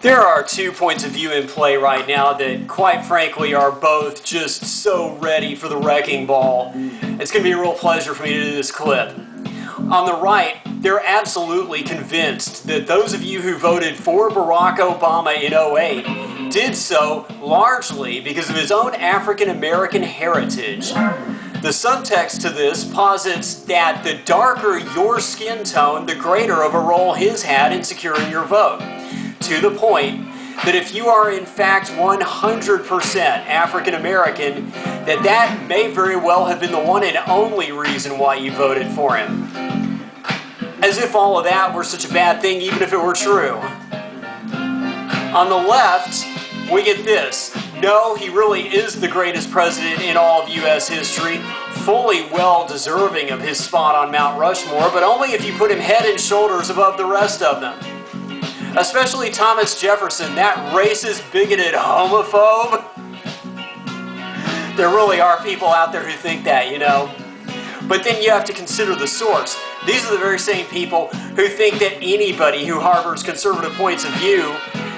There are 2 points of view in play right now that, quite frankly, are both just so ready for the wrecking ball. It's going to be a real pleasure for me to do this clip. On the right, they're absolutely convinced that those of you who voted for Barack Obama in '08 did so largely because of his own African American heritage. The subtext to this posits that the darker your skin tone, the greater of a role his had in securing your vote. To the point that if you are in fact 100% African American, that may very well have been the one and only reason why you voted for him. As if all of that were such a bad thing, even if it were true. On the left, we get this. No, he really is the greatest president in all of U.S. history, fully well deserving of his spot on Mount Rushmore, but only if you put him head and shoulders above the rest of them. Especially Thomas Jefferson, that racist, bigoted homophobe. There really are people out there who think that, you know. But then you have to consider the source. These are the very same people who think that anybody who harbors conservative points of view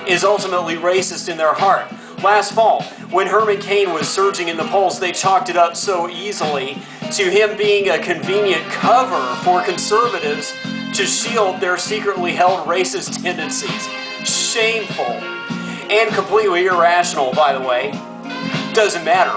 is ultimately racist in their heart. Last fall, when Herman Cain was surging in the polls, they chalked it up so easily to him being a convenient cover for conservatives to shield their secretly held racist tendencies. Shameful. And completely irrational, by the way. Doesn't matter.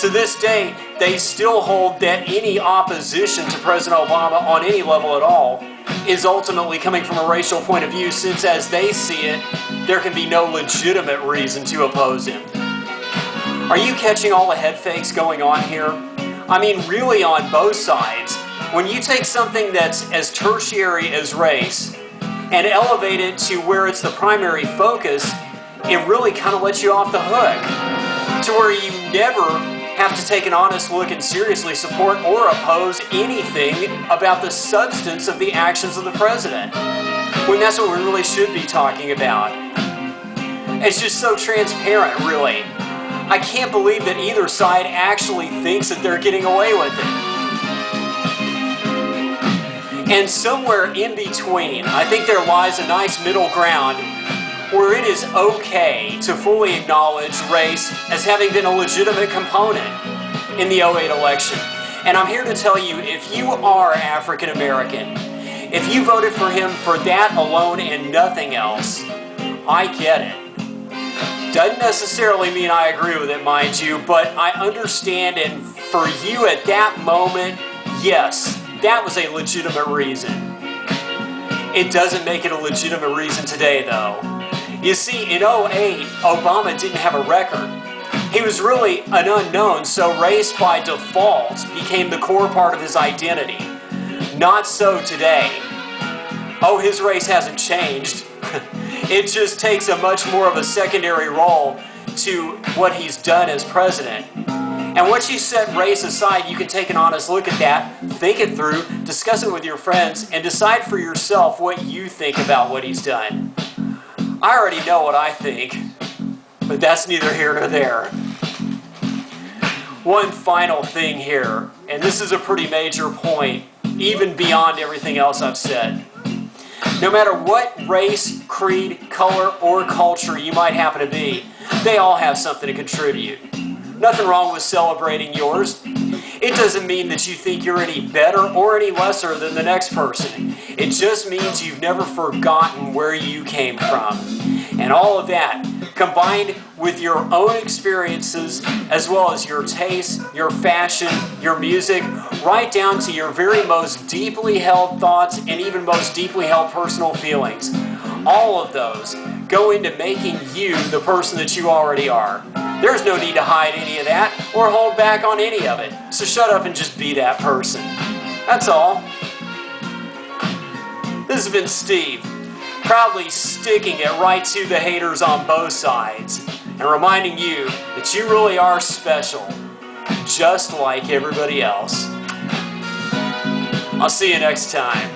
To this day, they still hold that any opposition to President Obama on any level at all is ultimately coming from a racial point of view, since as they see it, there can be no legitimate reason to oppose him. Are you catching all the head fakes going on here? I mean, really on both sides. When you take something that's as tertiary as race and elevate it to where it's the primary focus, it really kind of lets you off the hook. To where you never have to take an honest look and seriously support or oppose anything about the substance of the actions of the president. When that's what we really should be talking about. It's just so transparent, really. I can't believe that either side actually thinks that they're getting away with it. And somewhere in between, I think there lies a nice middle ground where it is okay to fully acknowledge race as having been a legitimate component in the '08 election. And I'm here to tell you, if you are African American, if you voted for him for that alone and nothing else, I get it. Doesn't necessarily mean I agree with it, mind you, but I understand, and for you at that moment, yes, that was a legitimate reason. It doesn't make it a legitimate reason today, though. You see, in '08, Obama didn't have a record. He was really an unknown, so race by default became the core part of his identity. Not so today. Oh, his race hasn't changed. It just takes a much more of a secondary role to what he's done as president. And once you set race aside, you can take an honest look at that, think it through, discuss it with your friends, and decide for yourself what you think about what he's done. I already know what I think, but that's neither here nor there. One final thing here, and this is a pretty major point, even beyond everything else I've said. No matter what race, creed, color, or culture you might happen to be, they all have something to contribute. Nothing wrong with celebrating yours. It doesn't mean that you think you're any better or any lesser than the next person. It just means you've never forgotten where you came from. And all of that, combined with your own experiences, as well as your taste, your fashion, your music, right down to your very most deeply held thoughts and even most deeply held personal feelings. All of those go into making you the person that you already are. There's no need to hide any of that or hold back on any of it. So shut up and just be that person. That's all. This has been Steve, proudly sticking it right to the haters on both sides and reminding you that you really are special, just like everybody else. I'll see you next time.